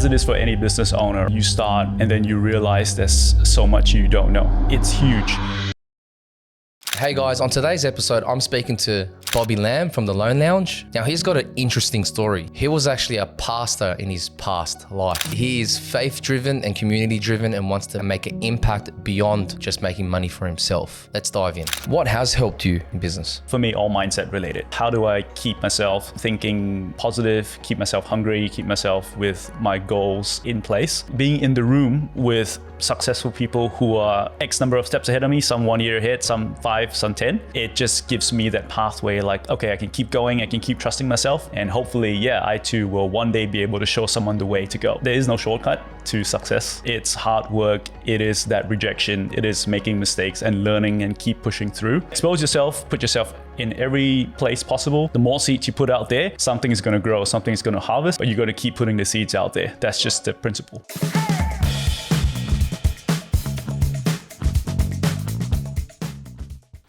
as it is for any business owner, you start and then you realize there's so much you don't know. It's huge. Hey guys, on today's episode, I'm speaking to Bobby Lam from the Loan Lounge. Now, he's got an interesting story. He was actually a pastor in his past life. He is faith-driven and community-driven and wants to make an impact beyond just making money for himself. Let's dive in. What has helped you in business? For me, all mindset related. How do I keep myself thinking positive, keep myself hungry, keep myself with my goals in place? Being in the room with successful people who are X number of steps ahead of me, some 1 year ahead, some 5, some 10. It just gives me that pathway like, okay, I can keep going, I can keep trusting myself. And hopefully, I too will one day be able to show someone the way to go. There is no shortcut to success. It's hard work. It is that rejection. It is making mistakes and learning and keep pushing through. Expose yourself, put yourself in every place possible. The more seeds you put out there, something is going to grow, something is going to harvest, but you got to keep putting the seeds out there. That's just the principle.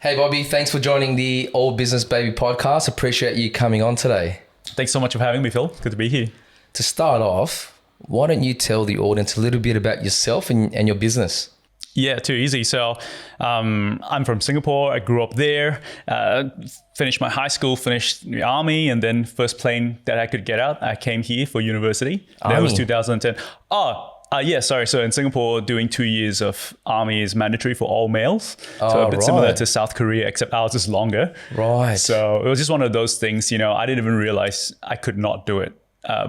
Hey Bobby, thanks for joining the All Business Baby podcast. Appreciate you coming on today. Thanks so much for having me, Phil. Good to be here. To start off, why don't you tell the audience a little bit about yourself and your business? Yeah, too easy. So I'm from Singapore. I grew up there, finished my high school, finished the army, and then first plane that I could get out, I came here for university. That was 2010. So in Singapore, doing 2 years of army is mandatory for all males. So a bit similar to South Korea, except ours is longer. Right. So it was just one of those things, I didn't even realize I could not do it.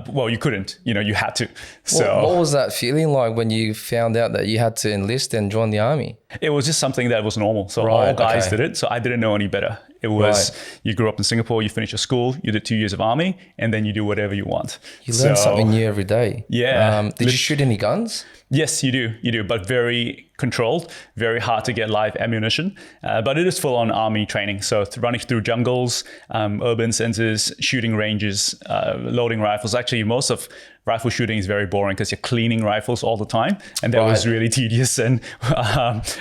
Well, you couldn't, you had to. So what was that feeling like when you found out that you had to enlist and join the army? It was just something that was normal. So all guys did it. So I didn't know any better. It was, you grew up in Singapore, you finish your school, you did 2 years of army, and then you do whatever you want. You learn something new every day. Yeah. Did you shoot any guns? Yes, you do, but very controlled, very hard to get live ammunition, but it is full on army training. So running through jungles, urban centers, shooting ranges, loading rifles. Actually, most of rifle shooting is very boring because you're cleaning rifles all the time. And that was really tedious and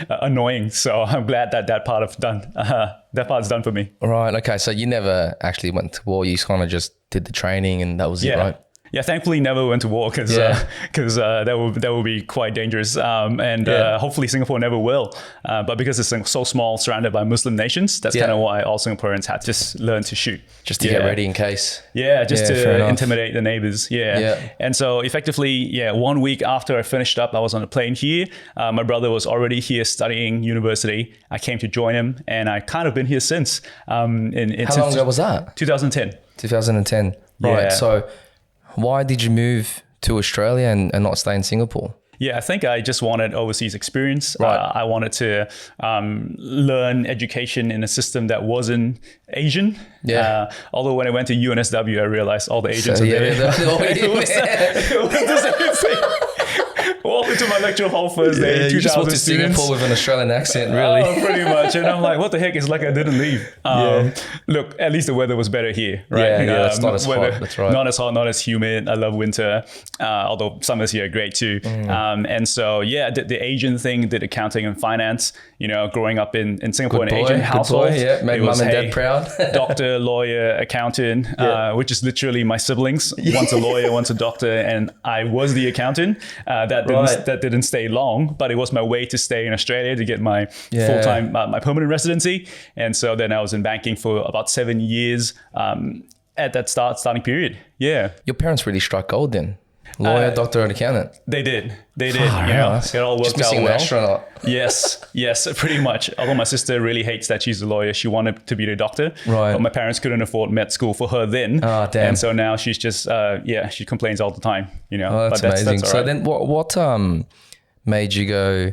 annoying. So I'm glad that part of done. That part's done for me. Right. Okay. So you never actually went to war. You kind of just did the training and that was it, right? Yeah, thankfully never went to war because that would be quite dangerous. Hopefully Singapore never will. But because it's so small, surrounded by Muslim nations, that's kind of why all Singaporeans had to just learn to shoot. Just to get ready in case. Yeah, just to intimidate the neighbors. Yeah. And so effectively, 1 week after I finished up, I was on a plane here. My brother was already here studying university. I came to join him and I kind of been here since. How long ago was that? 2010. 2010. Right. Yeah. So why did you move to Australia and not stay in Singapore? Yeah, I think I just wanted overseas experience. Right. I wanted to learn education in a system that wasn't Asian. Yeah. Although when I went to UNSW, I realized all the Asians are there. It was the same thing. Walked into my lecture hall first day, 2,000 you just went to students. Singapore with an Australian accent, really. Oh, pretty much. And I'm like, what the heck? It's like I didn't leave. Look, at least the weather was better here, right? Yeah, it's not as hot. That's right. Not as hot, not as humid. I love winter, although summers here are great too. And so, the Asian thing, did accounting and finance, growing up in Singapore, in Asian household. Made mum and dad proud. Doctor, lawyer, accountant, which is literally my siblings. One's a lawyer, one's a doctor, and I was the accountant. That didn't stay long, but it was my way to stay in Australia to get my full-time, my permanent residency. And so then I was in banking for about 7 years at that starting period. Yeah. Your parents really struck gold then. Lawyer, doctor, and accountant. They did. It all worked just missing out well. The astronaut. Yes, pretty much. Although my sister really hates that she's a lawyer. She wanted to be a doctor. Right. But my parents couldn't afford med school for her then. Oh, damn. And so now she's just, she complains all the time, Oh, that's amazing. That's so then what made you go,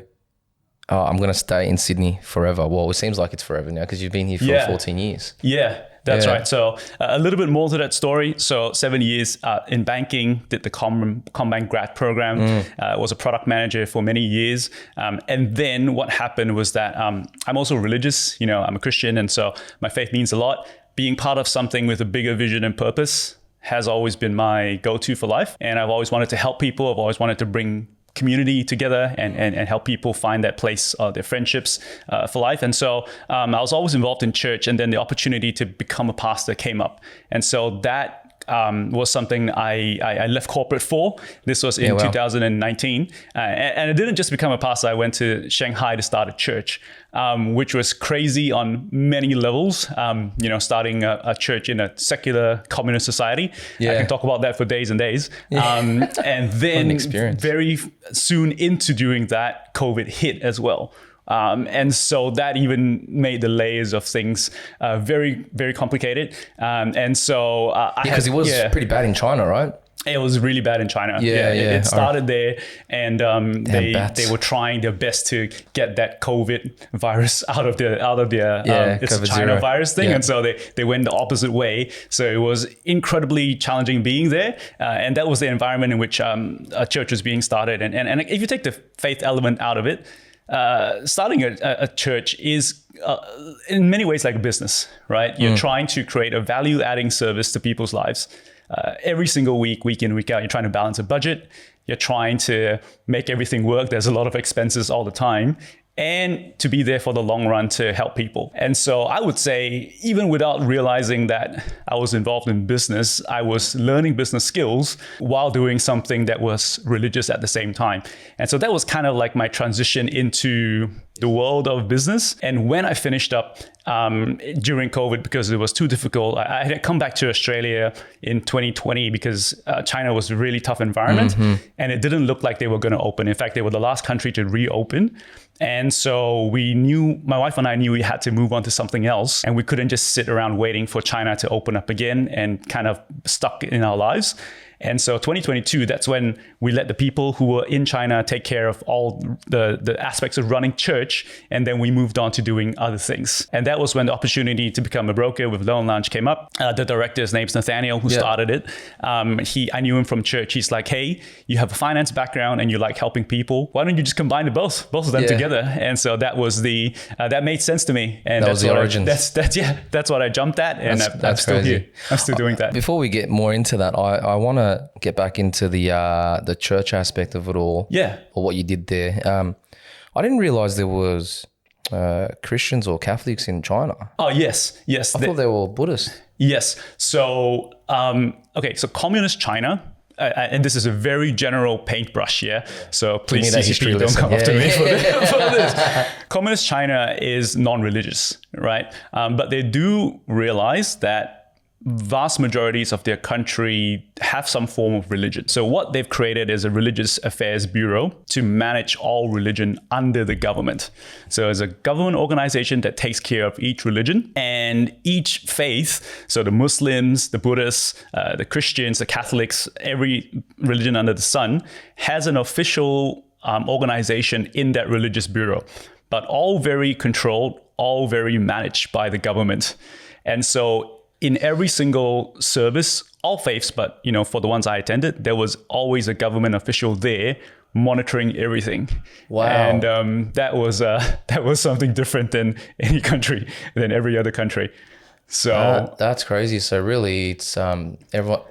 I'm going to stay in Sydney forever? Well, it seems like it's forever now because you've been here for 14 years. Yeah. That's right. So a little bit more to that story. So 7 years in banking, did the CommBank grad program, was a product manager for many years. And then what happened was that I'm also religious, I'm a Christian. And so my faith means a lot. Being part of something with a bigger vision and purpose has always been my go-to for life. And I've always wanted to help people. I've always wanted to bring community together and help people find that place, their friendships for life. And so I was always involved in church, and then the opportunity to become a pastor came up. And so that was something I left corporate for. This was in 2019. And I didn't just become a pastor. I went to Shanghai to start a church, which was crazy on many levels. Starting a church in a secular communist society. I can talk about that for days and days. And then very soon into doing that, COVID hit as well. And so that even made the layers of things very, very complicated. And so because it was pretty bad in China, right? It was really bad in China. It started there, and they were trying their best to get that COVID virus out of their it's a China virus thing, and so they went the opposite way. So it was incredibly challenging being there, and that was the environment in which a church was being started. And if you take the faith element out of it, starting a church is in many ways like a business, right? You're trying to create a value-adding service to people's lives. Every single week in, week out, you're trying to balance a budget. You're trying to make everything work. There's a lot of expenses all the time. And to be there for the long run to help people. And so I would say, even without realizing that I was involved in business, I was learning business skills while doing something that was religious at the same time. And so that was kind of like my transition into the world of business. And when I finished up during COVID, because it was too difficult, I had come back to Australia in 2020 because China was a really tough environment, and it didn't look like they were going to open. In fact, they were the last country to reopen. And so my wife and I knew we had to move on to something else, and we couldn't just sit around waiting for China to open up again and kind of stuck in our lives. And so 2022, that's when we let the people who were in China take care of all the aspects of running church. And then we moved on to doing other things. And that was when the opportunity to become a broker with Loan Lounge came up. The director, his name's Nathaniel, who started it. I knew him from church. He's like, hey, you have a finance background and you like helping people. Why don't you just combine the both of them together? And so that was that made sense to me. And that was the origins. That's what I jumped at. And I'm still here. I'm still doing that. Before we get more into that, I want to get back into the church aspect of it all. Or what you did there. I didn't realize there was Christians or Catholics in China. Oh, yes. I thought they were Buddhist. Yes. So, so communist China, and this is a very general paintbrush, so please CCP, don't come after me for this. Communist China is non-religious, right? But they do realize that vast majorities of their country have some form of religion. So what they've created is a religious affairs bureau to manage all religion under the government. So it's a government organization that takes care of each religion and each faith. So the Muslims, the Buddhists, the Christians, the Catholics, every religion under the sun has an official organization in that religious bureau, but all very controlled, all very managed by the government. And so in every single service, all faiths, but for the ones I attended, there was always a government official there monitoring everything. Wow! And that was something different than than every other country. So that's crazy. So really, it's everyone.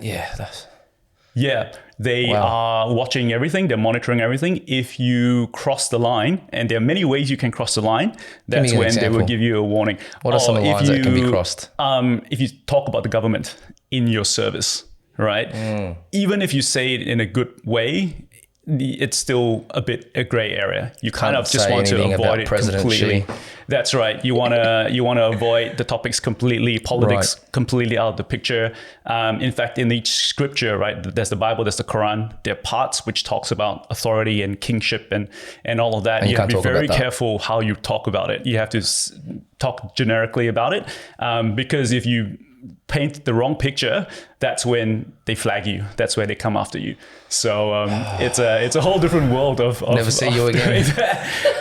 They are watching everything. They're monitoring everything. If you cross the line, and there are many ways you can cross the line, that's when they will give you a warning. What are some of the lines that can be crossed? If you talk about the government in your service, right? Even if you say it in a good way, it's still a gray area. You kind of just want to avoid it completely. That's right. You want to avoid the topics completely, politics completely out of the picture. In fact, in each scripture, right, there's the Bible, there's the Quran. There are parts which talks about authority and kingship and all of that. And you have to be very careful how you talk about it. You have to talk generically about it, because if you paint the wrong picture, that's when they flag you. That's where they come after you. So it's a whole different world of never see you again.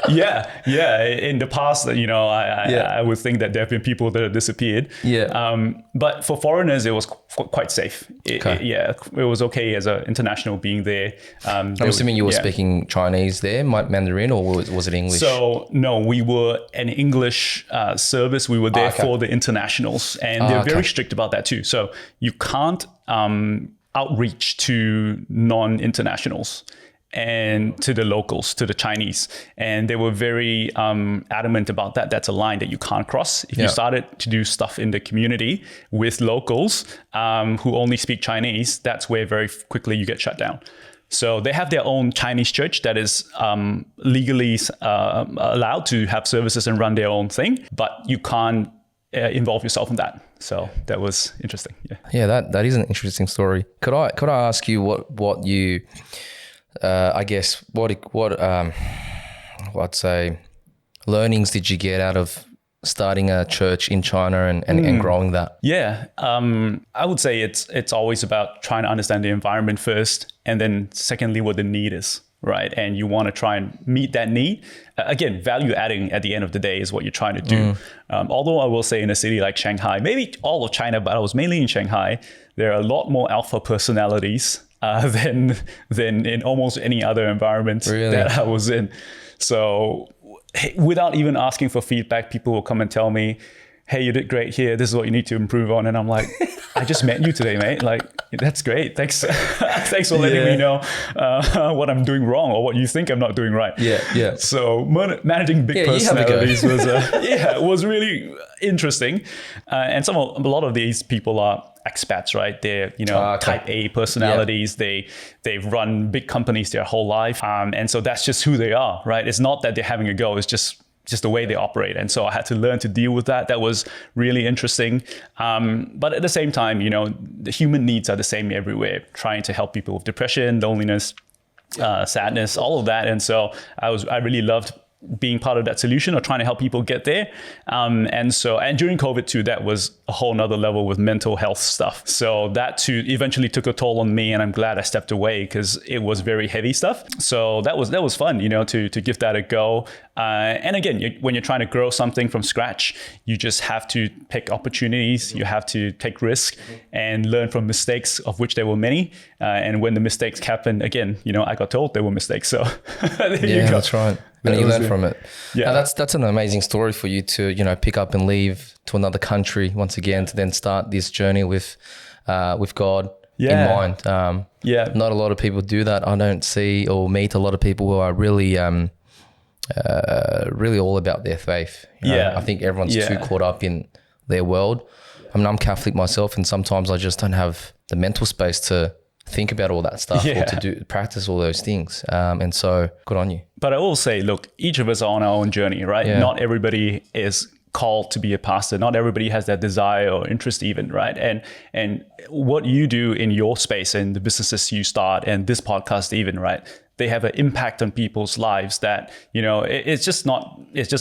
In the past, I would think that there have been people that have disappeared. But for foreigners, it was quite safe. It was okay as an international being there. I'm assuming you were speaking Chinese there, Mandarin, or was it English? So no, we were an English service. We were there for the internationals, and they're very strict about that too. So you can't outreach to non-internationals. and to the locals, to the Chinese. And they were very adamant about that. That's a line that you can't cross. If you started to do stuff in the community with locals who only speak Chinese, that's where very quickly you get shut down. So they have their own Chinese church that is legally allowed to have services and run their own thing, but you can't involve yourself in that. So that was interesting. Yeah, that is an interesting story. Could I ask you what you I guess I'd say learnings did you get out of starting a church in China and growing that? Yeah, I would say it's always about trying to understand the environment first, and then secondly, what the need is, right? And you want to try and meet that need. Again, value adding at the end of the day is what you're trying to do. Although I will say in a city like Shanghai, maybe all of China, but I was mainly in Shanghai, there are a lot more alpha personalities than in almost any other environment that I was in. So without even asking for feedback, people will come and tell me, hey, you did great here. This is what you need to improve on. And I'm like, I just met you today, mate. Like, that's great. Thanks. Thanks for letting me know what I'm doing wrong or what you think I'm not doing right. Yeah. So managing big personalities was really interesting. And a lot of these people are expats, right? They're, type A personalities. They've run big companies their whole life. And so that's just who they are, right? It's not that they're having a go. It's just the way they operate. And so I had to learn to deal with that. That was really interesting. But at the same time, the human needs are the same everywhere, trying to help people with depression, loneliness, sadness, all of that. And so I really loved being part of that solution or trying to help people get there. And during COVID too, that was a whole nother level with mental health stuff. So that too eventually took a toll on me, and I'm glad I stepped away because it was very heavy stuff. So that was fun, to give that a go. And again, when you're trying to grow something from scratch, you just have to pick opportunities. You have to take risk and learn from mistakes, of which there were many. And when the mistakes happen, again, I got told there were mistakes. So there you go. That's right. And you learn from it. Yeah, that's an amazing story for you to pick up and leave to another country once again to then start this journey with God in mind. Not a lot of people do that. I don't see or meet a lot of people who are really really all about their faith. I think everyone's too caught up in their world. I mean, I'm Catholic myself, and sometimes I just don't have the mental space to think about all that stuff or to practice all those things. And so good on you. But I will say, look, each of us are on our own journey, right? Yeah. Not everybody is called to be a pastor. Not everybody has that desire or interest even, right? And what you do in your space and the businesses you start and this podcast even, right? They have an impact on people's lives that, it's just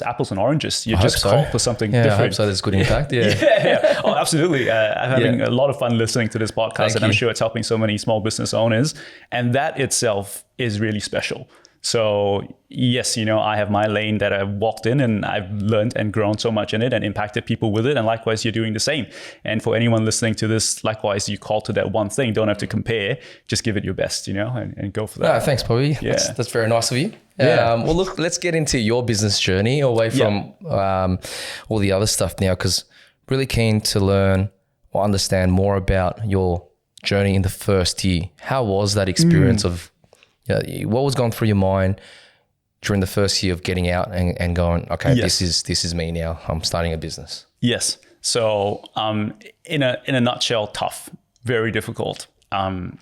apples and oranges. You're just called for something different. I hope so. There's good impact. Oh, absolutely. I'm having a lot of fun listening to this podcast, I'm sure it's helping so many small business owners. And that itself is really special. So yes, I have my lane that I've walked in, and I've learned and grown so much in it and impacted people with it. And likewise, you're doing the same. And for anyone listening to this, likewise, you call to that one thing. Don't have to compare. Just give it your best, and go for that. No, thanks, Bobby. Yeah. That's very nice of you. Well, look, let's get into your business journey away from all the other stuff now, because really keen to learn or understand more about your journey in the first year. How was that experience of what was going through your mind during the first year of getting out and going, okay, this is me now. I'm starting a business. Yes. So in a nutshell, tough, very difficult. And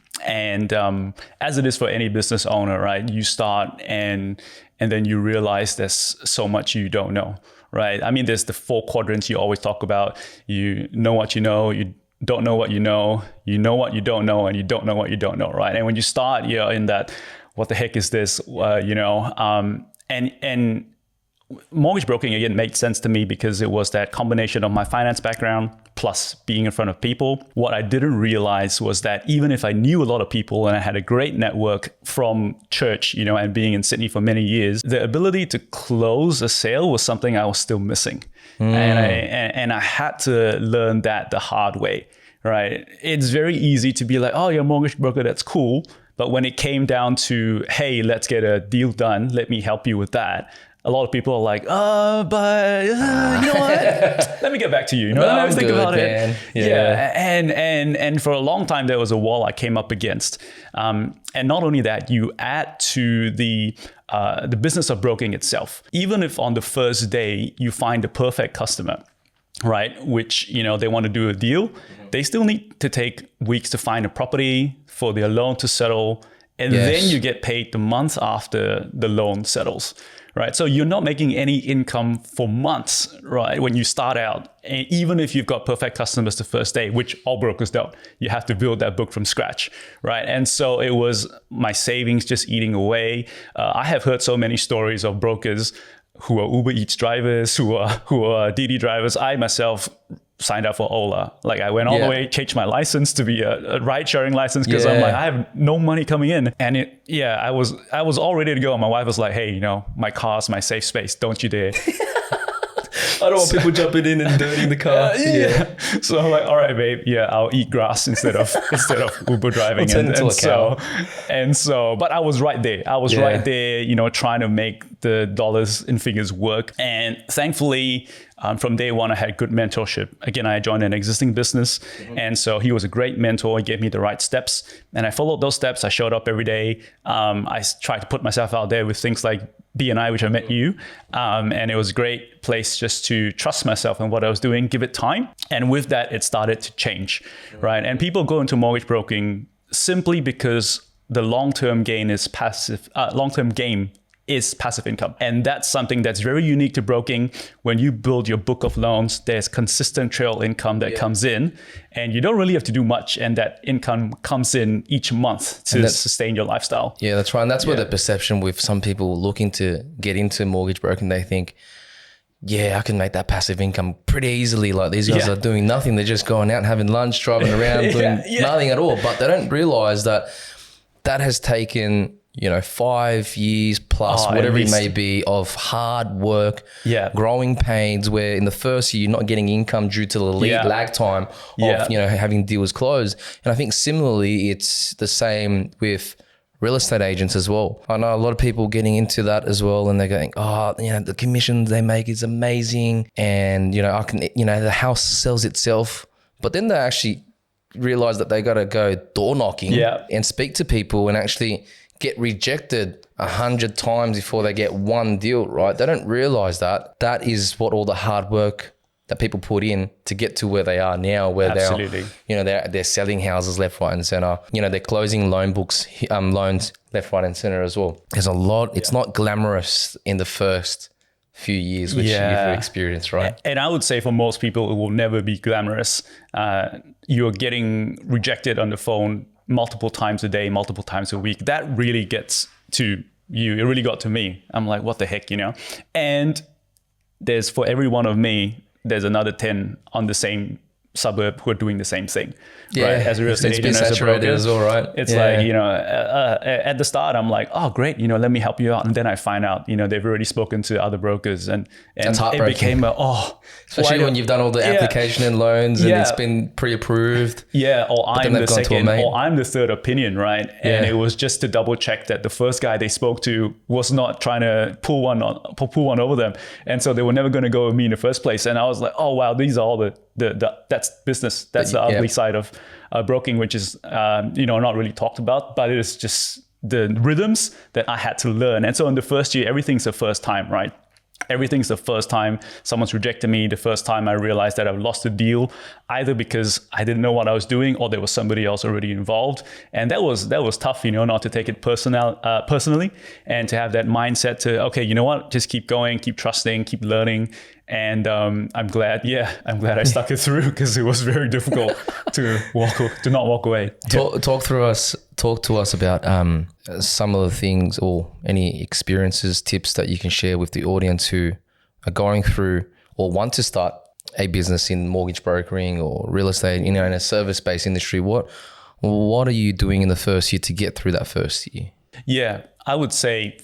as it is for any business owner, right? You start and then you realize there's so much you don't know, right? I mean, there's the 4 quadrants you always talk about. You know what you know, you don't know what you know what you don't know, and you don't know what you don't know, right? And when you start, you're in that, what the heck is this, and mortgage broking, again, made sense to me because it was that combination of my finance background plus being in front of people. What I didn't realize was that even if I knew a lot of people and I had a great network from church, and being in Sydney for many years, the ability to close a sale was something I was still missing. And I had to learn that the hard way, right? It's very easy to be like, oh, you're a mortgage broker, that's cool. But when it came down to, hey, let's get a deal done, let me help you with that, a lot of people are like, but you know what? Let me get back to you. You know, No, let me think good, about man. it. Yeah. And for a long time, there was a wall I came up against. And not only that, you add to the business of broking itself. Even if on the first day you find the perfect customer, right, which, you know, they want to do a deal, they still need to take weeks to find a property for their loan to settle. And then you get paid the month after the loan settles, right? So you're not making any income for months, right? When you start out, and even if you've got perfect customers the first day, which all brokers don't, you have to build that book from scratch, right? And so it was my savings just eating away. I have heard so many stories of brokers who are Uber Eats drivers, who are Didi drivers. I myself signed up for Ola. Like I went all the way, changed my license to be a ride sharing license because I'm like, I have no money coming in. And I was all ready to go. And my wife was like, hey, you know, my car's my safe space. Don't you dare. I don't want people jumping in and dirtying the car. So I'm like, all right, babe. Yeah, I'll eat grass instead of Uber driving. And so, but I was right there. I was right there, you know, trying to make the dollars and figures work. And thankfully, from day one, I had good mentorship. Again, I joined an existing business. And so he was a great mentor. He gave me the right steps. And I followed those steps. I showed up every day. I tried to put myself out there with things like BNI, which I met you. And it was a great place just to trust myself and what I was doing, give it time. And with that, it started to change, right? And people go into mortgage broking simply because the long-term gain is passive, long-term game is passive income. And that's something that's very unique to broking. When you build your book of loans, there's consistent trail income that comes in and you don't really have to do much. And that income comes in each month to sustain your lifestyle. Yeah, that's right. And that's where the perception with some people looking to get into mortgage broking, they think, I can make that passive income pretty easily. Like these guys are doing nothing. They're just going out and having lunch, driving around, doing nothing at all. But they don't realize that has taken, 5 years plus, whatever it may be, of hard work, growing pains, where in the first year you're not getting income due to the lag time of, having deals closed. And I think similarly, it's the same with real estate agents as well. I know a lot of people getting into that as well, and they're going, the commissions they make is amazing. And, I can, the house sells itself, but then they actually realize that they got to go door knocking and speak to people and actually get rejected 100 times before they get one deal, right? They don't realize that is what all the hard work that people put in to get to where they are now, where they're selling houses left, right, and center. They're closing loans left, right, and center as well. There's a lot. It's not glamorous in the first few years, which you've experienced, right? And I would say for most people, it will never be glamorous. You're getting rejected on the phone multiple times a day, multiple times a week. That really gets to you. It really got to me. I'm like, what the heck, And there's, for every one of me, there's another 10 on the same suburb who are doing the same thing, right? As a real estate agent, as a broker, as well, right? It's like, at the start, I'm like, oh, great, let me help you out. And then I find out, they've already spoken to other brokers, and it became especially when you've done all the application and loans and it's been pre-approved. Or I'm the second, or I'm the third opinion, right? And it was just to double check that the first guy they spoke to was not trying to pull one over them. And so they were never going to go with me in the first place. And I was like, oh, wow, these are all that's business. That's the ugly side of broking, which is, not really talked about, but it is just the rhythms that I had to learn. And so in the first year, everything's the first time, right? Everything's the first time someone's rejected me, the first time I realized that I've lost a deal, either because I didn't know what I was doing or there was somebody else already involved. And that was tough, not to take it personally, and to have that mindset to, okay, you know what, just keep going, keep trusting, keep learning. And I'm glad I stuck it through, because it was very difficult to not walk away. Talk to us about some of the things or any experiences, tips that you can share with the audience who are going through or want to start a business in mortgage brokering or real estate, in a service-based industry. What are you doing in the first year to get through that first year? Yeah, I would say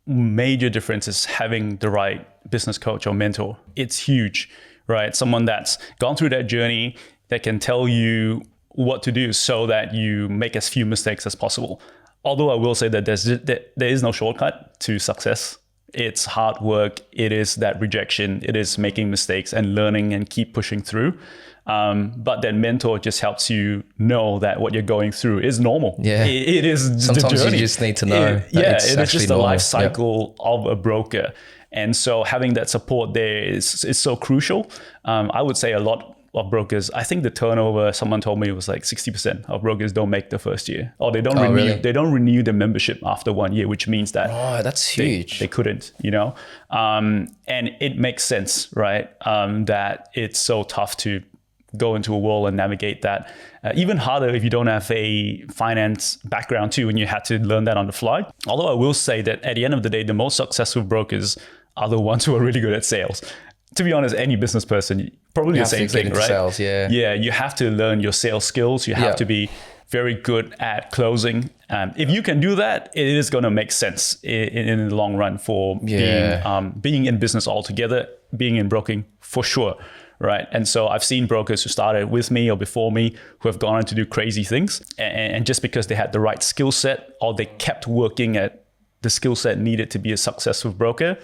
major difference is having the right business coach or mentor. It's huge, right? Someone that's gone through that journey that can tell you what to do so that you make as few mistakes as possible. Although I will say that there is no shortcut to success It's hard work. It is that rejection. It is making mistakes and learning and keep pushing through. But that mentor just helps you know that what you're going through is normal. Yeah. It is Sometimes the journey. you just need to know. It is just the normal. life cycle of a broker. And so having that support there is so crucial. I would say a lot of brokers, I think the turnover, someone told me it was like 60% of brokers don't make the first year, or they don't renew the membership after 1 year, which means that that's huge. They couldn't, and it makes sense, right? That it's so tough to go into a world and navigate that. Even harder if you don't have a finance background too, and you had to learn that on the fly. Although I will say that at the end of the day, the most successful brokers are the ones who are really good at sales. To be honest, any business person, probably the same thing, right? Sales, yeah. Yeah, you have to learn your sales skills. You have to be very good at closing. If you can do that, it is going to make sense in the long run for being in business altogether, being in broking for sure, right? And so I've seen brokers who started with me or before me who have gone on to do crazy things. And just because they had the right skill set or they kept working at the skill set needed to be a successful broker,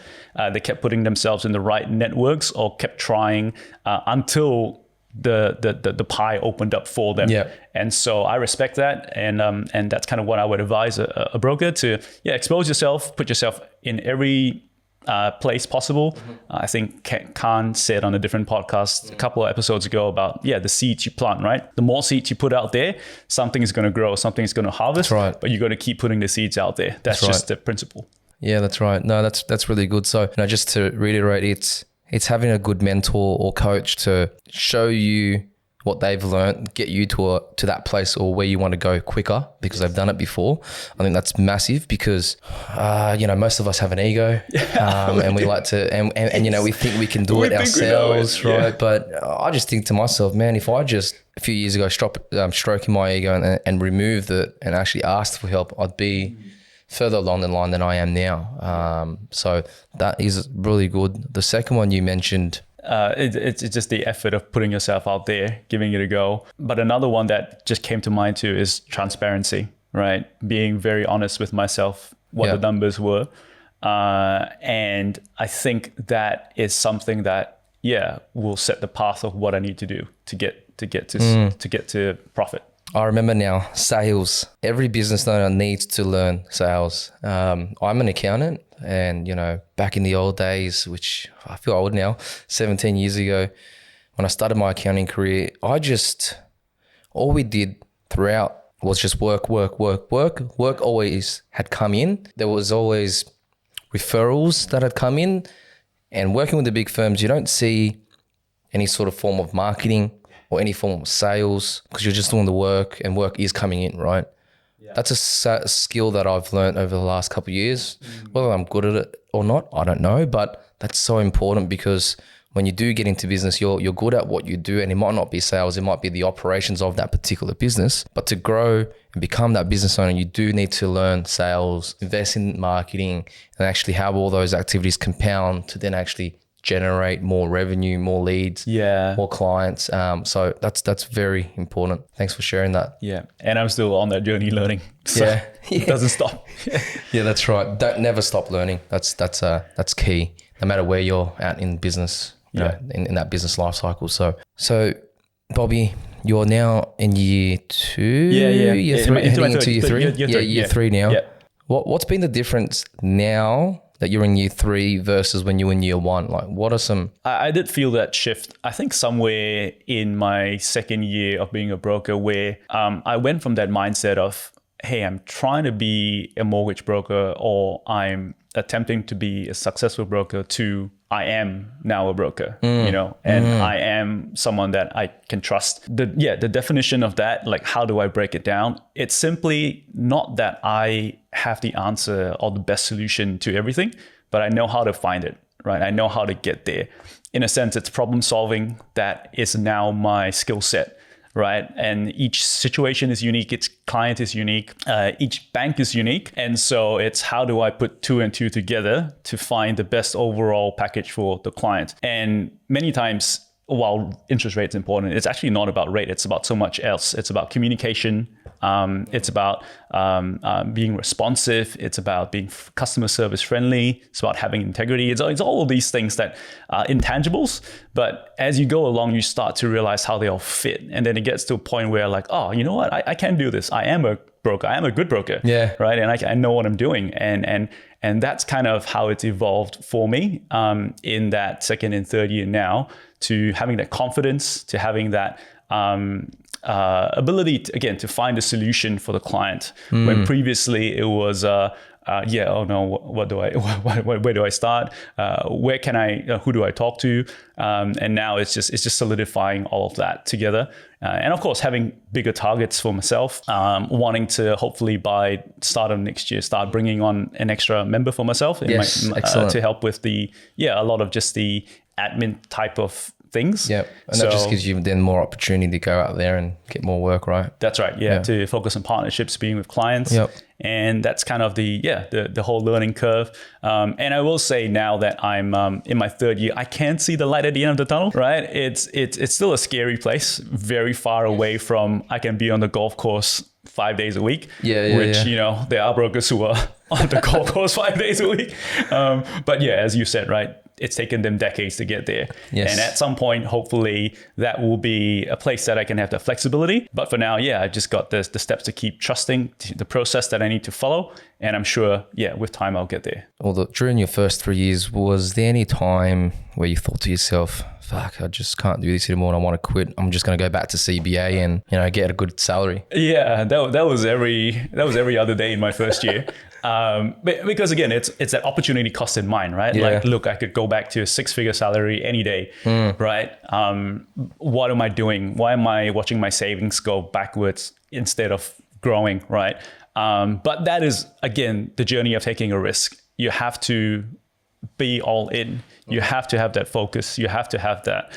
they kept putting themselves in the right networks or kept trying until the pie opened up for them. Yeah. And so I respect that. And that's kind of what I would advise a broker to, expose yourself, put yourself in every place possible. Mm-hmm. I think Khan said on a different podcast a couple of episodes ago about, the seeds you plant, right? The more seeds you put out there, something is going to grow, something is going to harvest, that's right. But you're going to keep putting the seeds out there. That's just the principle. Yeah, that's right. No, that's really good. So just to reiterate, it's having a good mentor or coach to show you what they've learned, get you to that place or where you want to go quicker because they've done it before. I think that's massive because, most of us have an ego and we like to, and we think we can do it ourselves, right? Yeah. But I just think to myself, man, if I just a few years ago stroking my ego and removed it and actually asked for help, I'd be further along the line than I am now. So that is really good. The second one you mentioned, it's just the effort of putting yourself out there, giving it a go. But another one that just came to mind too is transparency, right? Being very honest with myself, what the numbers were. And I think that is something that, will set the path of what I need to do to get to profit. I remember now, sales. Every business owner needs to learn sales. I'm an accountant and, back in the old days, which I feel old now, 17 years ago, when I started my accounting career, all we did throughout was just work. Work always had come in. There was always referrals that had come in. And working with the big firms, you don't see any sort of form of marketing or any form of sales because you're just doing the work and work is coming in, right? Yeah. That's a skill that I've learned over the last couple of years. Whether I'm good at it or not, I don't know, but that's so important because when you do get into business, you're good at what you do, and it might not be sales, it might be the operations of that particular business. But to grow and become that business owner, you do need to learn sales, invest in marketing, and actually have all those activities compound to then actually generate more revenue, more leads, more clients. So that's very important. Thanks for sharing that. Yeah, and I'm still on that journey learning. So it doesn't stop. Yeah, that's right. Don't never stop learning. That's key. No matter where you're at in business, you know, in that business life cycle. So Bobby, you're now in year 2. Year 3, heading into year 3. Year 3 now. Yeah. What's been the difference now that you're in year 3 versus when you were in year 1? Like, what are some... I did feel that shift, I think somewhere in my second year of being a broker where I went from that mindset of, hey, I'm trying to be a mortgage broker or I'm attempting to be a successful broker to I am now a broker, and I am someone that I can trust. The definition of that, like how do I break it down? It's simply not that I have the answer or the best solution to everything, but I know how to find it, right? I know how to get there. In a sense, it's problem solving that is now my skill set, right? And each situation is unique. Each client is unique. Each bank is unique. And so it's how do I put 2 and 2 together to find the best overall package for the client? And many times while interest rate is important, it's actually not about rate. It's about so much else. It's about communication. It's about being responsive. It's about being customer service friendly. It's about having integrity. It's all of these things that are intangibles. But as you go along, you start to realize how they all fit. And then it gets to a point where like, oh, you know what? I can do this. I am a broker. I am a good broker. Yeah. Right. And I know what I'm doing. And that's kind of how it's evolved for me in that second and third year now, to having that confidence, to having that ability to, again, to find a solution for the client. When previously it was, oh no, what do I, where do I start? Where can I, who do I talk to? And now it's just solidifying all of that together. And of course, having bigger targets for myself, wanting to hopefully by start of next year, start bringing on an extra member for myself to help with a lot of just the admin type of things. Yeah, and that just gives you then more opportunity to go out there and get more work, right? That's right. Yeah, to focus on partnerships, being with clients. Yep. And that's kind of the whole learning curve. And I will say now that I'm in my third year, I can see the light at the end of the tunnel, right? It's still a scary place, very far away from, I can be on the golf course 5 days a week, which, you know, there are brokers who are on the golf course 5 days a week. But yeah, as you said, right, it's taken them decades to get there. Yes. And at some point, hopefully that will be a place that I can have the flexibility. But for now, I just got the steps to keep trusting the process that I need to follow. And I'm sure, with time, I'll get there. Well, during your first 3 years, was there any time where you thought to yourself, fuck, I just can't do this anymore and I want to quit. I'm just going to go back to CBA and, you know, get a good salary? Yeah, that was every other day in my first year. Because again, it's that opportunity cost in mind, right? Yeah. Like, look, I could go back to a 6-figure salary any day, right? What am I doing? Why am I watching my savings go backwards instead of growing, right? But that is, again, the journey of taking a risk. You have to be all in. You have to have that focus. You have to have that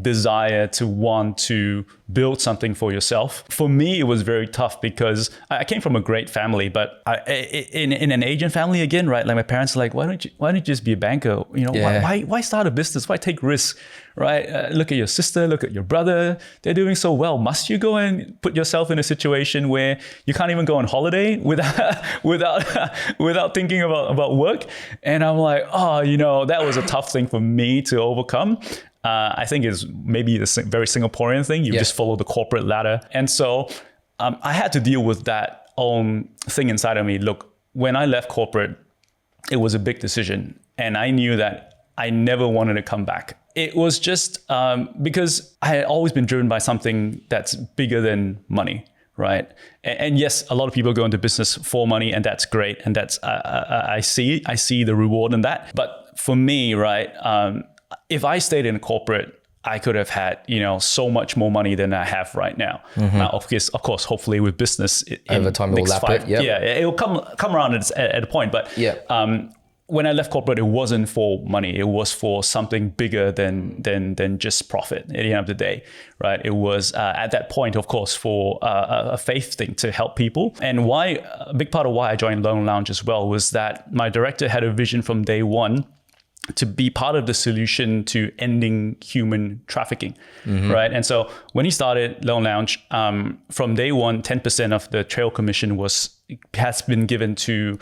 desire to want to build something for yourself. For me, it was very tough because I came from a great family, but in an Asian family again, right? Like my parents are like, why don't you just be a banker? You know, why start a business? Why take risks, right? Look at your sister, look at your brother. They're doing so well. Must you go and put yourself in a situation where you can't even go on holiday without thinking about work? And I'm like, oh, you know, that was a tough thing for me to overcome. I think is maybe the very Singaporean thing. You just follow the corporate ladder. And so I had to deal with that own thing inside of me. Look, when I left corporate, it was a big decision. And I knew that I never wanted to come back. It was just because I had always been driven by something that's bigger than money. Right. And yes, a lot of people go into business for money, and that's great. And that's I see the reward in that. But for me, right, if I stayed in corporate, I could have had, you know, so much more money than I have right now. Now, of course, hopefully with business, over time it will lap it. It will come around at a point. But when I left corporate, it wasn't for money. It was for something bigger than just profit at the end of the day, right? It was at that point, of course, for a faith thing to help people. And a big part of why I joined Loan Lounge as well was that my director had a vision from day one to be part of the solution to ending human trafficking, right? And so when he started Loan Lounge, from day one, 10% of the trail commission has been given to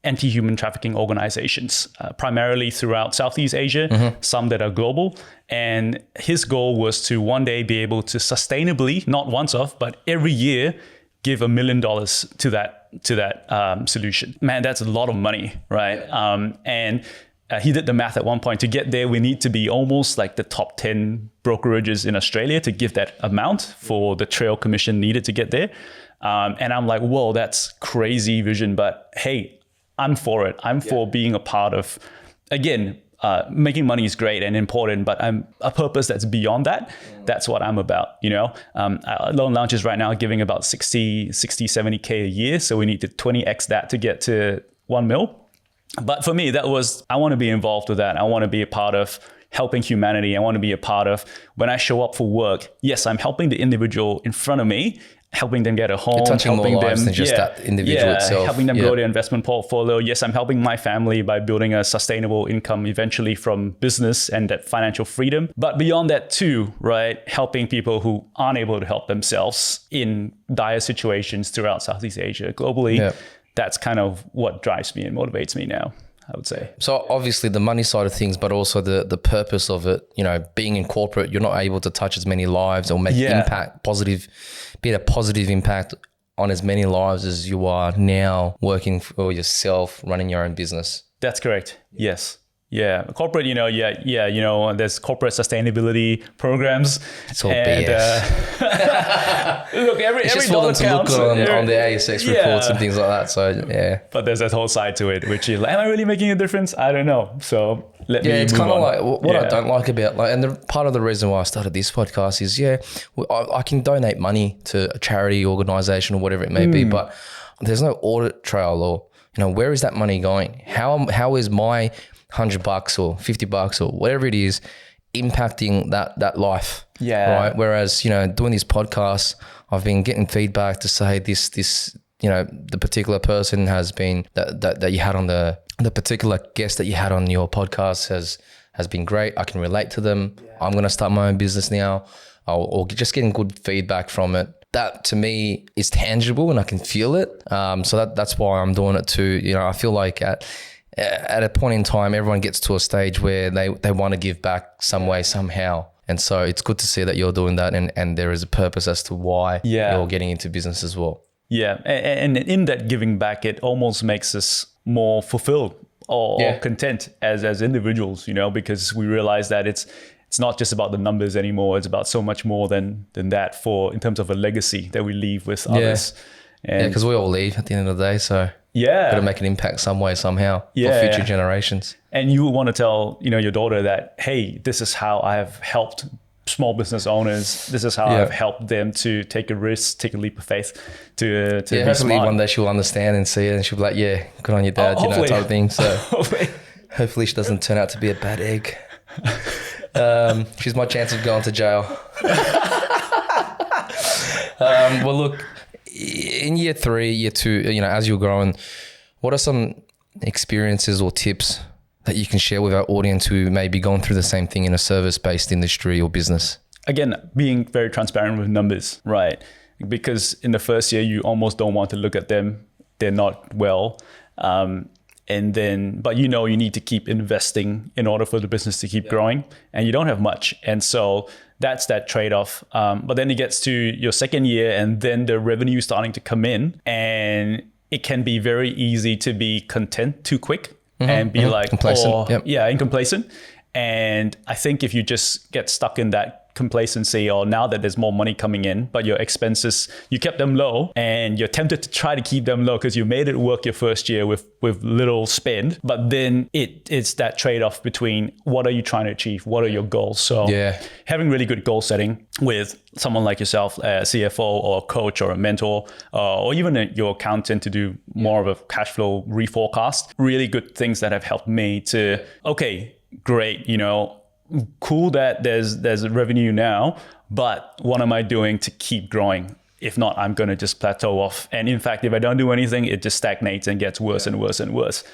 anti-human trafficking organizations, primarily throughout Southeast Asia, some that are global. And his goal was to one day be able to sustainably, not once off, but every year, give $1 million to that solution. Man, that's a lot of money, right? And he did the math at one point. To get there, we need to be almost like the top 10 brokerages in Australia to give that amount for the trail commission needed to get there. And I'm like, whoa, that's crazy vision. But hey, I'm for it. I'm for being a part of, again, making money is great and important, but I'm a purpose that's beyond that. That's what I'm about, you know. Loan Lounge is right now giving about 70K a year. So we need to 20x that to get to 1 mil. But for me, I want to be involved with that. I want to be a part of helping humanity. I want to be a part of when I show up for work. Yes, I'm helping the individual in front of me. helping them get a home, You're touching more helping lives them than just that individual itself. helping them grow their investment portfolio. Yes, I'm helping my family by building a sustainable income eventually from business and that financial freedom. But beyond that too, right, helping people who aren't able to help themselves in dire situations throughout Southeast Asia, globally. Yeah. That's kind of what drives me and motivates me now, I would say. So obviously the money side of things, but also the purpose of it, you know, being in corporate, you're not able to touch as many lives or make be a positive impact on as many lives as you are now working for yourself, running your own business. That's correct. Yes. Yeah. Corporate, there's corporate sustainability programs. It's all BS. Look, every It's just for dollar them to look counts. good on the ASX reports and things like that. So, yeah. But there's that whole side to it, which is, am I really making a difference? I don't know. So let me it's move kind of on. like what I don't like about, and part of the reason why I started this podcast is, I can donate money to a charity organization or whatever it may be, but there's no audit trail or, where is that money going? How is my $100 or $50 or whatever it is impacting that life? Yeah. Right. Whereas, doing these podcasts, I've been getting feedback to say this, the particular person has been that you had on the particular guest that you had on your podcast has been great. I can relate to them. Yeah. I'm going to start my own business now, or just getting good feedback from it. That to me is tangible and I can feel it. So that's why I'm doing it too. I feel like at a point in time, everyone gets to a stage where they want to give back some way, somehow. And so it's good to see that you're doing that and there is a purpose as to why you're getting into business as well. Yeah. And in that giving back, it almost makes us more fulfilled or content as individuals, because we realize that it's not just about the numbers anymore. It's about so much more than that in terms of a legacy that we leave with others. And because we all leave at the end of the day. So got to make an impact some way, somehow for future generations. And you want to tell, your daughter that, hey, this is how I have helped small business owners. This is how I've helped them to take a risk, take a leap of faith to be hopefully smart. One day she'll understand and see it and she'll be like, yeah, good on your dad, type of thing. So hopefully she doesn't turn out to be a bad egg. She's my chance of going to jail. Well, look, in year 3, year 2, as you're growing, what are some experiences or tips that you can share with our audience who may be going through the same thing in a service-based industry or business? Again, being very transparent with numbers, right? Because in the first year, you almost don't want to look at them. They're not well. But you need to keep investing in order for the business to keep growing, and you don't have much. And so that's that trade-off. But then it gets to your second year and then the revenue is starting to come in, and it can be very easy to be content too quick and be like, complacent. And complacent. And I think if you just get stuck in that complacency, or now that there's more money coming in, but your expenses, you kept them low and you're tempted to try to keep them low because you made it work your first year with little spend. But then it's that trade-off between what are you trying to achieve? What are your goals? So having really good goal setting with someone like yourself, a CFO or a coach or a mentor, or even your accountant to do more of a cash flow reforecast, really good things that have helped me to, okay, great, cool that there's revenue now, but what am I doing to keep growing? If not, I'm going to just plateau off. And in fact, if I don't do anything, it just stagnates and gets worse and worse and worse.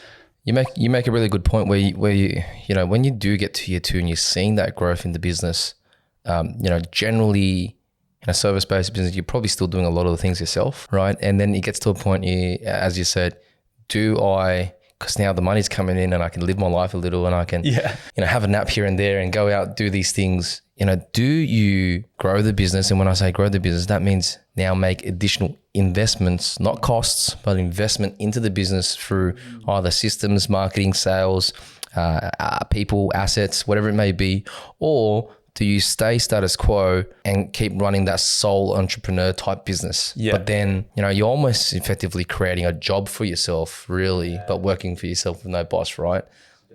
You make a really good point where you when you do get to year 2 and you're seeing that growth in the business, generally in a service-based business, you're probably still doing a lot of the things yourself, right? And then it gets to a point, as you said, because now the money's coming in and I can live my life a little and I can, have a nap here and there and go out, do these things. Do you grow the business? And when I say grow the business, that means now make additional investments, not costs, but investment into the business through either systems, marketing, sales, people, assets, whatever it may be, or do you stay status quo and keep running that sole entrepreneur type business? But then, you're almost effectively creating a job for yourself, really, but working for yourself with no boss, right?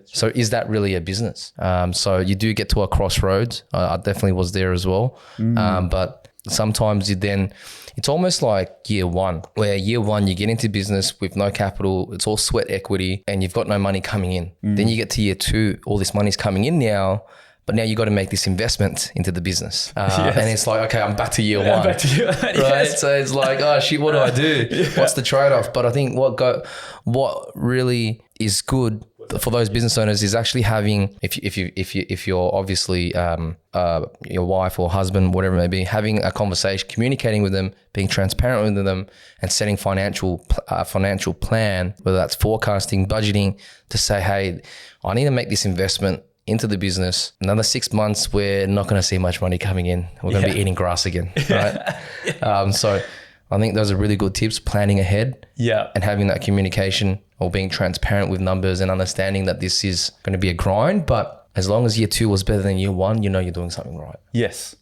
So is that really a business? So you do get to a crossroads. I definitely was there as well. But sometimes it's almost like year 1, where year 1, you get into business with no capital, it's all sweat equity and you've got no money coming in. Then you get to year 2, all this money's coming in now, but now you got to make this investment into the business. And it's like, okay, I'm back to year one. Back to you. Right? Yes. So it's like, oh shit, what do I do? What's the trade-off? But I think what really is good for those business owners is actually having, if you're obviously your wife or husband, whatever it may be, having a conversation, communicating with them, being transparent with them, and setting financial plan, whether that's forecasting, budgeting, to say, hey, I need to make this investment into the business. Another 6 months, we're not going to see much money coming in. We're going to be eating grass again, right? So I think those are really good tips, planning ahead and having that communication or being transparent with numbers and understanding that this is going to be a grind. But as long as year 2 was better than year 1, you know you're doing something right. Yes.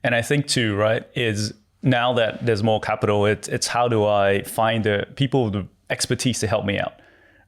And I think too, right, is now that there's more capital, it's how do I find the people with the expertise to help me out,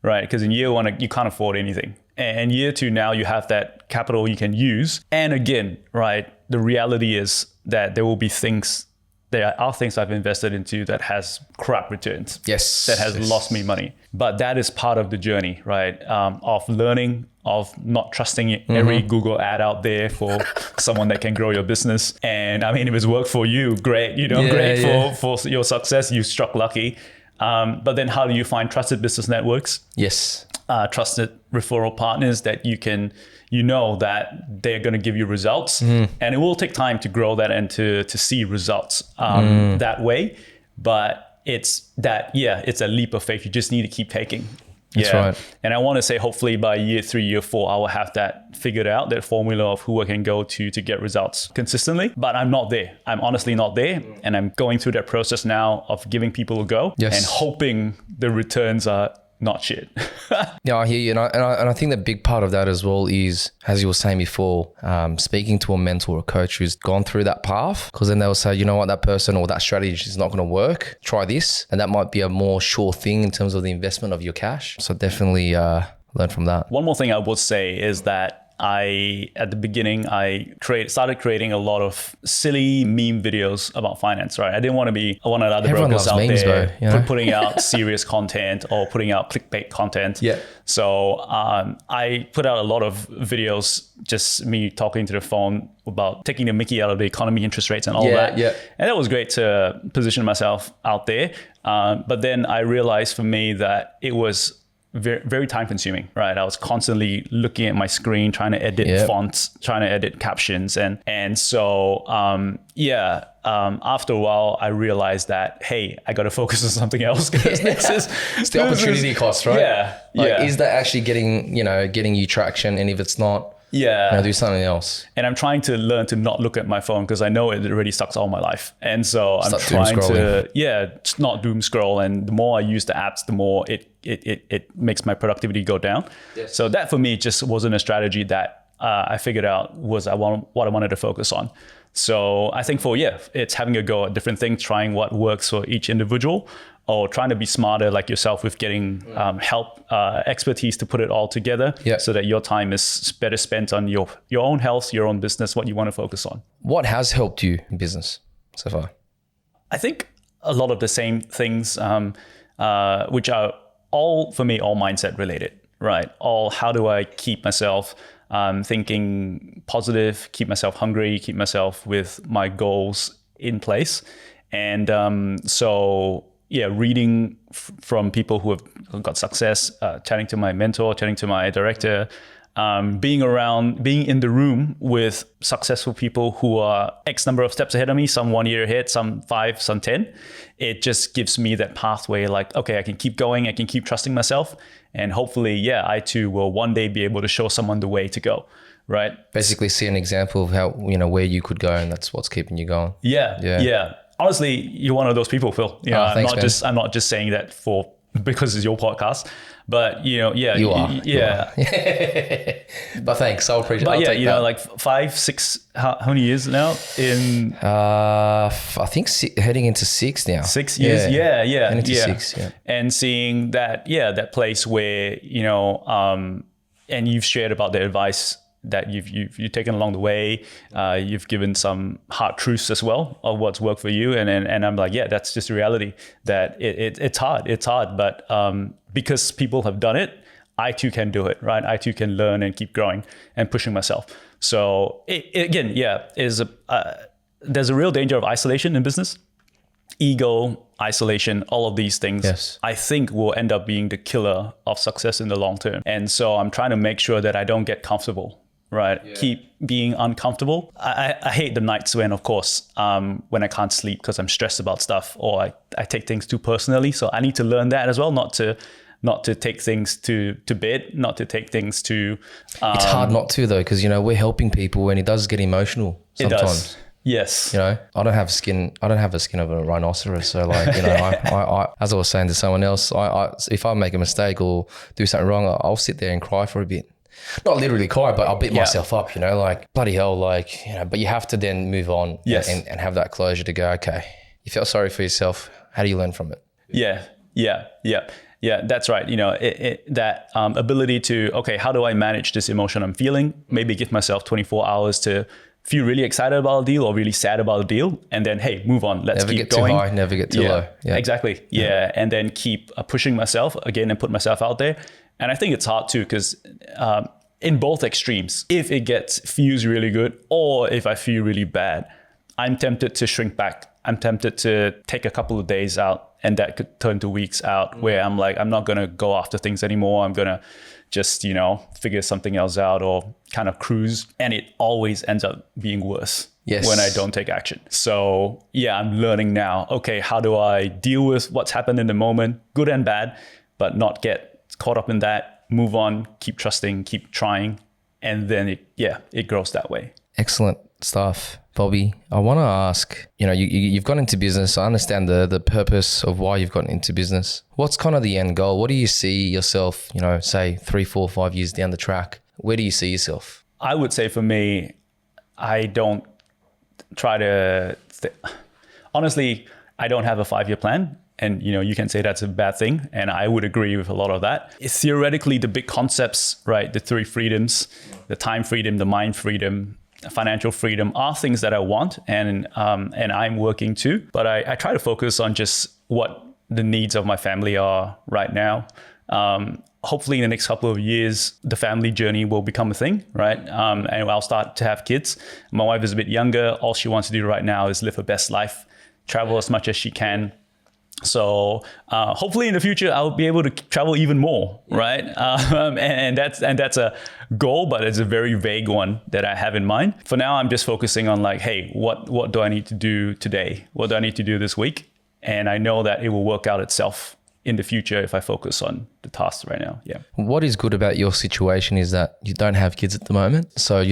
right? Because in year 1, you can't afford anything. And year 2, now you have that capital you can use. And again, right, the reality is that there are things I've invested into that has crap returns. Yes. That has lost me money. But that is part of the journey, right? Of learning, of not trusting every Google ad out there for someone that can grow your business. And I mean, if it's worked for you, great, great for your success, you struck lucky. But then how do you find trusted business networks? Yes. Trusted referral partners that that they're going to give you results, and it will take time to grow that and to see results that way. But it's a leap of faith. You just need to keep taking. That's right. And I want to say, hopefully by year 3, year 4, I will have that figured out, that formula of who I can go to get results consistently. But I'm not there. I'm honestly not there. And I'm going through that process now of giving people a go and hoping the returns are not shit. Yeah, I hear you. And I think the big part of that as well is, as you were saying before, speaking to a mentor or coach who's gone through that path, because then they'll say, you know what, that person or that strategy is not going to work. Try this. And that might be a more sure thing in terms of the investment of your cash. So definitely learn from that. One more thing I would say is that at the beginning, I started creating a lot of silly meme videos about finance, right? I didn't want to be one of the other brokers out memes, there putting Yeah. out serious content or putting out clickbait content. Yeah. So I put out a lot of videos, just me talking to the phone about taking the mickey out of the economy, interest rates and all that. Yeah. And that was great to position myself out there. But then I realized for me that it was very, very time consuming, right? I was constantly looking at my screen, trying to edit fonts, trying to edit captions. And so, after a while, I realized that, hey, I got to focus on something else. It's the opportunity cost, right? Is that actually getting you traction? And if it's not, do something else. And I'm trying to learn to not look at my phone because I know it already sucks all my life. And so I'm trying to, not doom scroll. And the more I use the apps, the more it makes my productivity go down. Yes. So that for me just wasn't a strategy that I figured out was what I wanted to focus on. So I think it's having a go at different things, trying what works for each individual, or trying to be smarter like yourself with getting help, expertise to put it all together so that your time is better spent on your own health, your own business, what you want to focus on. What has helped you in business so far? I think a lot of the same things, which are all, for me, all mindset related, right? All how do I keep myself thinking positive, keep myself hungry, keep myself with my goals in place. And reading from people who have got success, chatting to my mentor, chatting to my director, being in the room with successful people who are X number of steps ahead of me, some 1 year ahead, some 5, some 10. It just gives me that pathway like, okay, I can keep going, I can keep trusting myself. And hopefully, I too will one day be able to show someone the way to go, right? Basically see an example of how, where you could go, and that's what's keeping you going. Yeah. Honestly, you're one of those people, Phil. Thanks, I'm not just saying that because it's your podcast, but You are. But thanks, I'll appreciate. But like 5, 6, how many years now in? I think heading into 6 now. 6 years, yeah. Heading into 6, And seeing that place where and you've shared about the advice that you've taken along the way. You've given some hard truths as well of what's worked for you. And I'm like, that's just the reality that it's hard, but because people have done it, I too can do it, right? I too can learn and keep growing and pushing myself. So again, there's a real danger of isolation in business. Ego, isolation, all of these things, yes, I think will end up being the killer of success in the long term. And so I'm trying to make sure that I don't get comfortable, right? Yeah. Keep being uncomfortable. I hate the nights when, of course, when I can't sleep because I'm stressed about stuff, or I take things too personally. So I need to learn that as well, not to take things to bed, not to take things to... it's hard not to though, because, we're helping people and it does get emotional sometimes. It does. Yes. I don't have skin of a rhinoceros. So like, I as I was saying to someone else, if I make a mistake or do something wrong, I'll sit there and cry for a bit. Not literally cry, but I'll beat myself up, like bloody hell, like, but you have to then move on. Yes. and have that closure to go, okay, you felt sorry for yourself. How do you learn from it? Yeah, that's right. That ability to, okay, how do I manage this emotion I'm feeling? Maybe give myself 24 hours to feel really excited about a deal or really sad about a deal. And then, hey, move on. Let's keep going. Never get too high, never get too low. Yeah, exactly. Yeah. And then keep pushing myself again and put myself out there. And I think it's hard too, because in both extremes, if it feels really good or if I feel really bad, I'm tempted to shrink back. I'm tempted to take a couple of days out, and that could turn to weeks out where I'm like, I'm not going to go after things anymore. I'm going to just, figure something else out or kind of cruise. And it always ends up being worse when I don't take action. So yeah, I'm learning now. Okay, how do I deal with what's happened in the moment, good and bad, but not get caught up in that, move on, keep trusting, keep trying. And then it grows that way. Excellent stuff. Bobby, I want to ask, you've gone into business. I understand the purpose of why you've gotten into business. What's kind of the end goal? What do you see yourself, say 3, 4, 5 years down the track? Where do you see yourself? I would say for me, I don't try to, honestly, I don't have a 5-year plan. And, you can say that's a bad thing. And I would agree with a lot of that. It's theoretically the big concepts, right? The 3 freedoms, the time freedom, the mind freedom, financial freedom are things that I want and I'm working to, but I try to focus on just what the needs of my family are right now. Hopefully in the next couple of years, the family journey will become a thing, right? And I'll start to have kids. My wife is a bit younger. All she wants to do right now is live her best life, travel as much as she can. So hopefully in the future, I'll be able to travel even more, right? And that's a goal, but it's a very vague one that I have in mind. For now, I'm just focusing on like, hey, what do I need to do today? What do I need to do this week? And I know that it will work out itself in the future if I focus on the tasks right now. Yeah. What is good about your situation is that you don't have kids at the moment. So,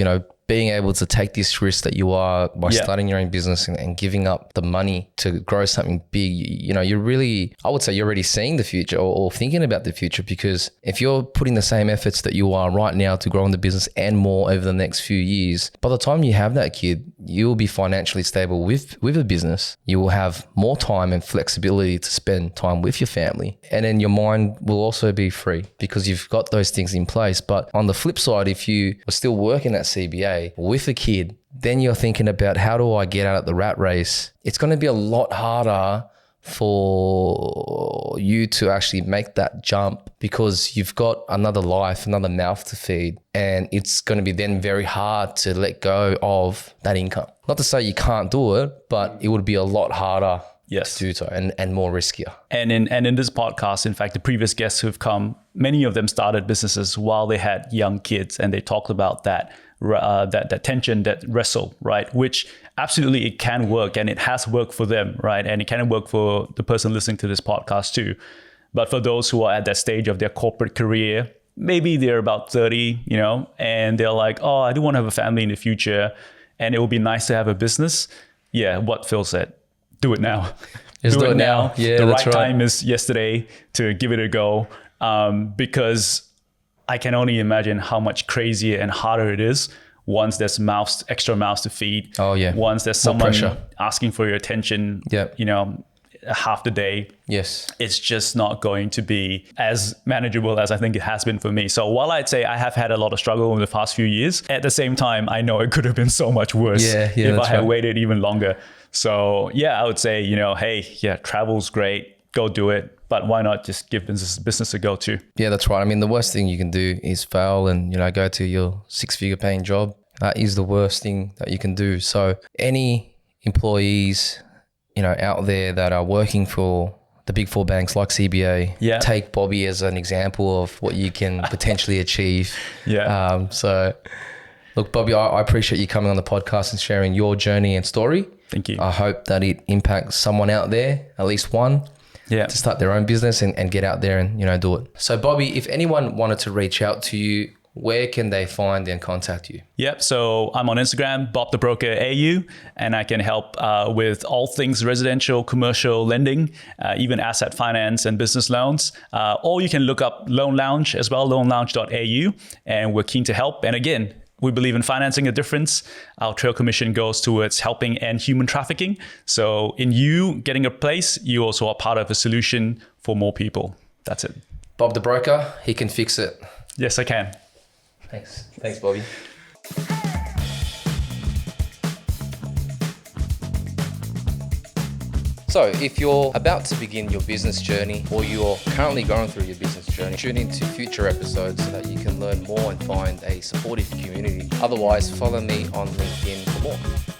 being able to take this risk that you are by starting your own business and giving up the money to grow something big, you're really, I would say you're already seeing the future or thinking about the future, because if you're putting the same efforts that you are right now to grow in the business and more over the next few years, by the time you have that kid, you will be financially stable with a business. You will have more time and flexibility to spend time with your family. And then your mind will also be free because you've got those things in place. But on the flip side, if you are still working at CBA with a kid, then you're thinking about how do I get out of the rat race? It's going to be a lot harder for you to actually make that jump because you've got another life, another mouth to feed. And it's going to be then very hard to let go of that income. Not to say you can't do it, but it would be a lot harder to do so and more riskier. And in this podcast, in fact, the previous guests who've come, many of them started businesses while they had young kids, and they talked about that tension, that wrestle, right? Which absolutely it can work, and it has worked for them, right? And it can work for the person listening to this podcast too. But for those who are at that stage of their corporate career, maybe they're about 30, and they're like, oh, I do want to have a family in the future, and it would be nice to have a business. Yeah, what Phil said, do it now. Do it now. Yeah, the right time is yesterday to give it a go, because I can only imagine how much crazier and harder it is once there's extra mouths to feed. Oh yeah. Once there's someone asking for your attention, half the day. Yes. It's just not going to be as manageable as I think it has been for me. So while I'd say I have had a lot of struggle over the past few years, at the same time, I know it could have been so much worse if I had waited even longer. So yeah, I would say, travel's great. go do it. But why not just give business a go too? Yeah, that's right. I mean, the worst thing you can do is fail and, go to your 6-figure paying job. That is the worst thing that you can do. So any employees, out there that are working for the big 4 banks like CBA, take Bobby as an example of what you can potentially achieve. So look, Bobby, I appreciate you coming on the podcast and sharing your journey and story. Thank you. I hope that it impacts someone out there, at least one, to start their own business and get out there and, do it. So Bobby, if anyone wanted to reach out to you, where can they find and contact you? Yep. So I'm on Instagram, Bob the Broker AU, and I can help with all things residential, commercial lending, even asset finance and business loans. Or you can look up Loan Lounge as well, loanlounge.au, and we're keen to help. And again, we believe in financing a difference. Our trail commission goes towards helping end human trafficking. So in you getting a place, you also are part of a solution for more people. That's it. Bob the Broker, he can fix it. Yes, I can. Thanks, Bobby. So if you're about to begin your business journey or you're currently going through your business journey, tune into future episodes so that you can learn more and find a supportive community. Otherwise, follow me on LinkedIn for more.